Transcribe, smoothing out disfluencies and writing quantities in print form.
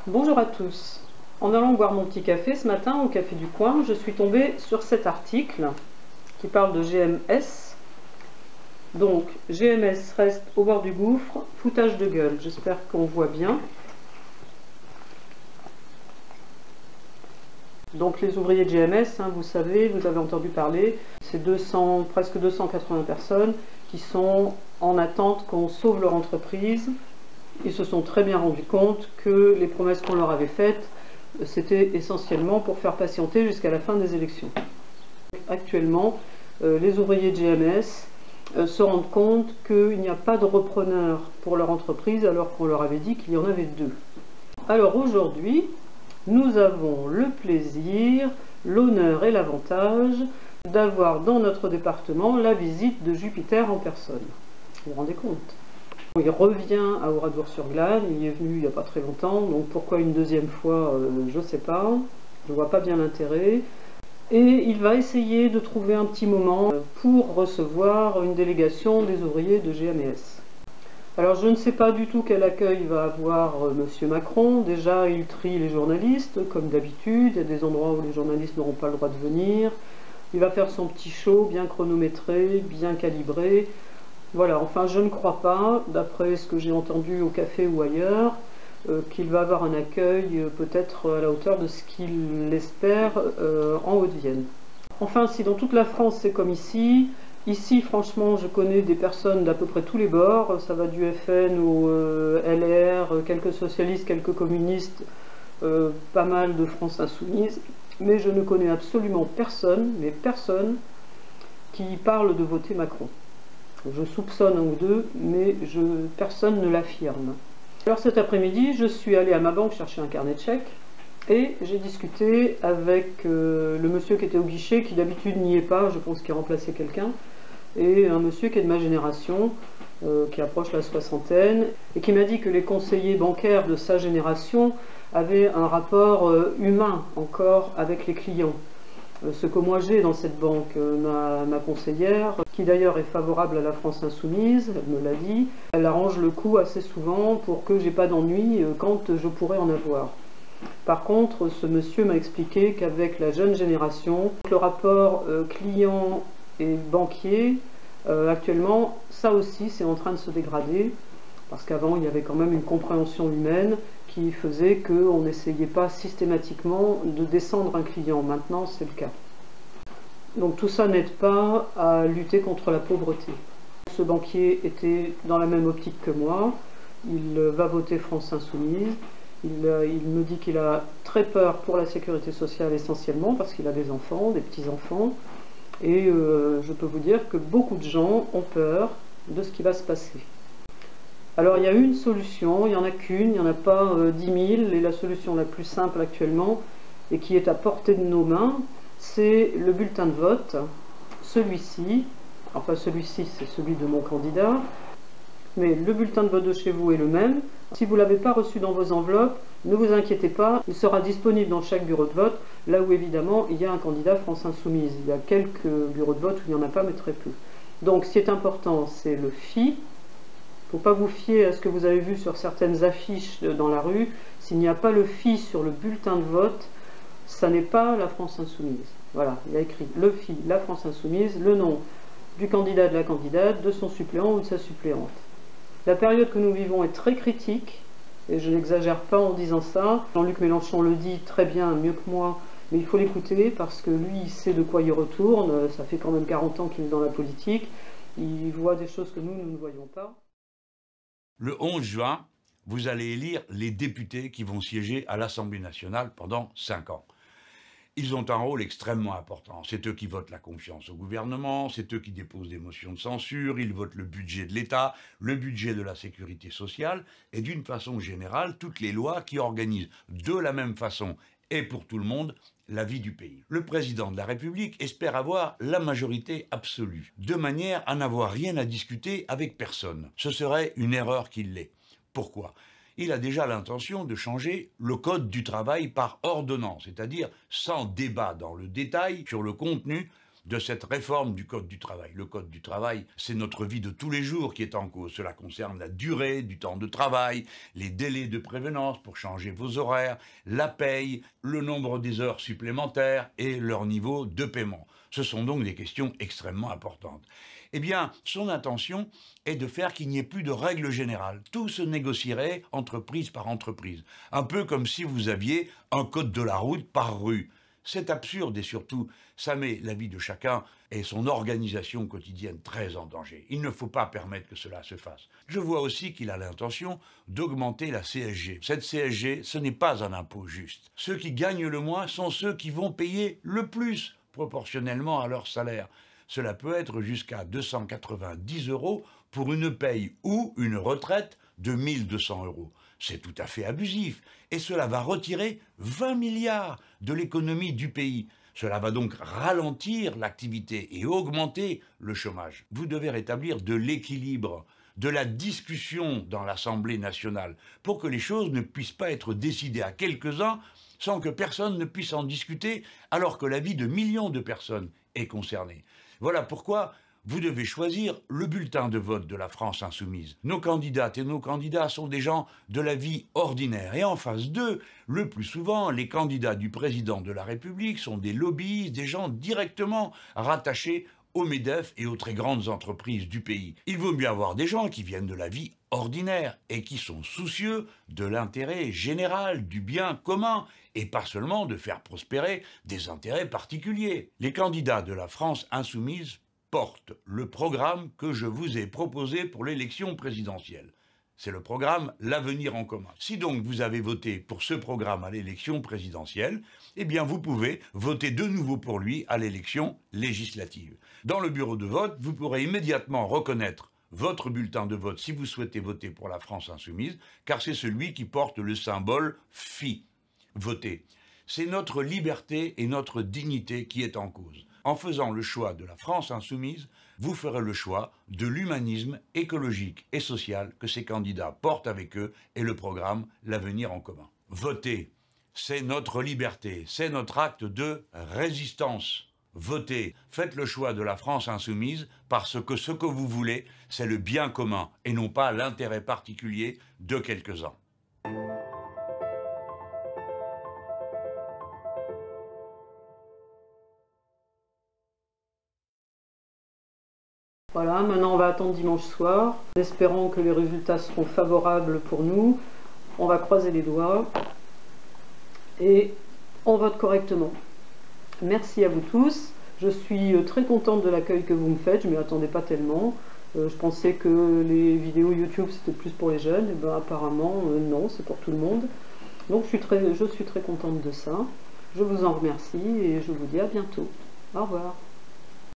Bonjour à tous. En allant boire mon petit café ce matin au Café du Coin, je suis tombée sur cet article qui parle de GMS. Donc, GMS reste au bord du gouffre, foutage de gueule. J'espère qu'on voit bien. Donc, les ouvriers de GMS, vous savez, vous avez entendu parler, c'est presque 280 personnes qui sont en attente qu'on sauve leur entreprise. Ils se sont très bien rendus compte que les promesses qu'on leur avait faites, c'était essentiellement pour faire patienter jusqu'à la fin des élections. Actuellement, les ouvriers de GMS se rendent compte qu'il n'y a pas de repreneur pour leur entreprise alors qu'on leur avait dit qu'il y en avait deux. Alors aujourd'hui, nous avons le plaisir, l'honneur et l'avantage d'avoir dans notre département la visite de Jupiter en personne. Vous vous rendez compte ? Il revient à Oradour-sur-Glane, il est venu il n'y a pas très longtemps, donc pourquoi une deuxième fois, je ne sais pas, je ne vois pas bien l'intérêt. Et il va essayer de trouver un petit moment pour recevoir une délégation des ouvriers de GMS. Alors je ne sais pas du tout quel accueil va avoir M. Macron. Déjà il trie les journalistes, comme d'habitude, il y a des endroits où les journalistes n'auront pas le droit de venir. Il va faire son petit show bien chronométré, bien calibré. Voilà, enfin je ne crois pas, d'après ce que j'ai entendu au café ou ailleurs, qu'il va avoir un accueil peut-être à la hauteur de ce qu'il espère en Haute-Vienne. Enfin, si dans toute la France c'est comme ici, franchement je connais des personnes d'à peu près tous les bords, ça va du FN au LR, quelques socialistes, quelques communistes, pas mal de France Insoumise, mais je ne connais absolument personne, mais personne, qui parle de voter Macron. Je soupçonne un ou deux, mais personne ne l'affirme. Alors cet après-midi, je suis allée à ma banque chercher un carnet de chèques et j'ai discuté avec le monsieur qui était au guichet, qui d'habitude n'y est pas, je pense qu'il a remplacé quelqu'un, et un monsieur qui est de ma génération, qui approche la soixantaine, et qui m'a dit que les conseillers bancaires de sa génération avaient un rapport humain encore avec les clients. Ce que moi j'ai dans cette banque, ma conseillère, qui d'ailleurs est favorable à la France Insoumise, elle me l'a dit, elle arrange le coup assez souvent pour que j'ai pas d'ennui quand je pourrais en avoir. Par contre, ce monsieur m'a expliqué qu'avec la jeune génération, le rapport client et banquier, actuellement, ça aussi c'est en train de se dégrader, parce qu'avant il y avait quand même une compréhension humaine qui faisait qu'on n'essayait pas systématiquement de descendre un client. Maintenant, c'est le cas. Donc tout ça n'aide pas à lutter contre la pauvreté. Ce banquier était dans la même optique que moi. Il va voter France Insoumise. Il me dit qu'il a très peur pour la sécurité sociale essentiellement parce qu'il a des enfants, des petits-enfants. Et je peux vous dire que beaucoup de gens ont peur de ce qui va se passer. Alors il y a une solution, il n'y en a qu'une, il n'y en a pas 10 000, et la solution la plus simple actuellement, et qui est à portée de nos mains, c'est le bulletin de vote, celui-ci, enfin celui-ci c'est celui de mon candidat, mais le bulletin de vote de chez vous est le même. Si vous ne l'avez pas reçu dans vos enveloppes, ne vous inquiétez pas, il sera disponible dans chaque bureau de vote, là où évidemment il y a un candidat France Insoumise. Il y a quelques bureaux de vote où il n'y en a pas, mais très peu. Donc ce qui est important, c'est le FI. Il ne faut pas vous fier à ce que vous avez vu sur certaines affiches dans la rue. S'il n'y a pas le FI sur le bulletin de vote, ça n'est pas la France Insoumise. Voilà, il y a écrit le FI, la France Insoumise, le nom du candidat, de la candidate, de son suppléant ou de sa suppléante. La période que nous vivons est très critique, et je n'exagère pas en disant ça. Jean-Luc Mélenchon le dit très bien, mieux que moi, mais il faut l'écouter parce que lui, il sait de quoi il retourne. Ça fait quand même 40 ans qu'il est dans la politique. Il voit des choses que nous ne voyons pas. Le 11 juin, vous allez élire les députés qui vont siéger à l'Assemblée nationale pendant 5 ans. Ils ont un rôle extrêmement important. C'est eux qui votent la confiance au gouvernement, c'est eux qui déposent des motions de censure, ils votent le budget de l'État, le budget de la sécurité sociale, et d'une façon générale, toutes les lois qui organisent de la même façon et pour tout le monde la vie du pays. Le président de la République espère avoir la majorité absolue, de manière à n'avoir rien à discuter avec personne. Ce serait une erreur qu'il l'est. Pourquoi ? Il a déjà l'intention de changer le code du travail par ordonnance, c'est-à-dire sans débat dans le détail sur le contenu de cette réforme du Code du travail. Le Code du travail, c'est notre vie de tous les jours qui est en cause. Cela concerne la durée du temps de travail, les délais de prévenance pour changer vos horaires, la paye, le nombre des heures supplémentaires et leur niveau de paiement. Ce sont donc des questions extrêmement importantes. Eh bien, son intention est de faire qu'il n'y ait plus de règles générales. Tout se négocierait entreprise par entreprise. Un peu comme si vous aviez un code de la route par rue. C'est absurde et surtout, ça met la vie de chacun et son organisation quotidienne très en danger. Il ne faut pas permettre que cela se fasse. Je vois aussi qu'il a l'intention d'augmenter la CSG. Cette CSG, ce n'est pas un impôt juste. Ceux qui gagnent le moins sont ceux qui vont payer le plus proportionnellement à leur salaire. Cela peut être jusqu'à 290 € pour une paye ou une retraite de 1200 €. C'est tout à fait abusif et cela va retirer 20 milliards de l'économie du pays. Cela va donc ralentir l'activité et augmenter le chômage. Vous devez rétablir de l'équilibre, de la discussion dans l'Assemblée nationale pour que les choses ne puissent pas être décidées à quelques-uns sans que personne ne puisse en discuter alors que la vie de millions de personnes est concernée. Voilà pourquoi vous devez choisir le bulletin de vote de la France insoumise. Nos candidates et nos candidats sont des gens de la vie ordinaire. Et en face d'eux, le plus souvent, les candidats du président de la République sont des lobbyistes, des gens directement rattachés au MEDEF et aux très grandes entreprises du pays. Il vaut mieux avoir des gens qui viennent de la vie ordinaire et qui sont soucieux de l'intérêt général, du bien commun, et pas seulement de faire prospérer des intérêts particuliers. Les candidats de la France insoumise porte le programme que je vous ai proposé pour l'élection présidentielle. C'est le programme L'Avenir en commun. Si donc vous avez voté pour ce programme à l'élection présidentielle, eh bien vous pouvez voter de nouveau pour lui à l'élection législative. Dans le bureau de vote, vous pourrez immédiatement reconnaître votre bulletin de vote si vous souhaitez voter pour la France insoumise, car c'est celui qui porte le symbole phi. Voter. C'est notre liberté et notre dignité qui est en cause. En faisant le choix de la France insoumise, vous ferez le choix de l'humanisme écologique et social que ces candidats portent avec eux et le programme L'Avenir en commun. Voter, c'est notre liberté, c'est notre acte de résistance. Votez, faites le choix de la France insoumise parce que ce que vous voulez, c'est le bien commun et non pas l'intérêt particulier de quelques-uns. Voilà, maintenant on va attendre dimanche soir, espérant que les résultats seront favorables pour nous. On va croiser les doigts et on vote correctement. Merci à vous tous. Je suis très contente de l'accueil que vous me faites, je ne m'y attendais pas tellement. Je pensais que les vidéos YouTube c'était plus pour les jeunes, et ben apparemment non, c'est pour tout le monde. Donc je suis très contente de ça. Je vous en remercie et je vous dis à bientôt. Au revoir.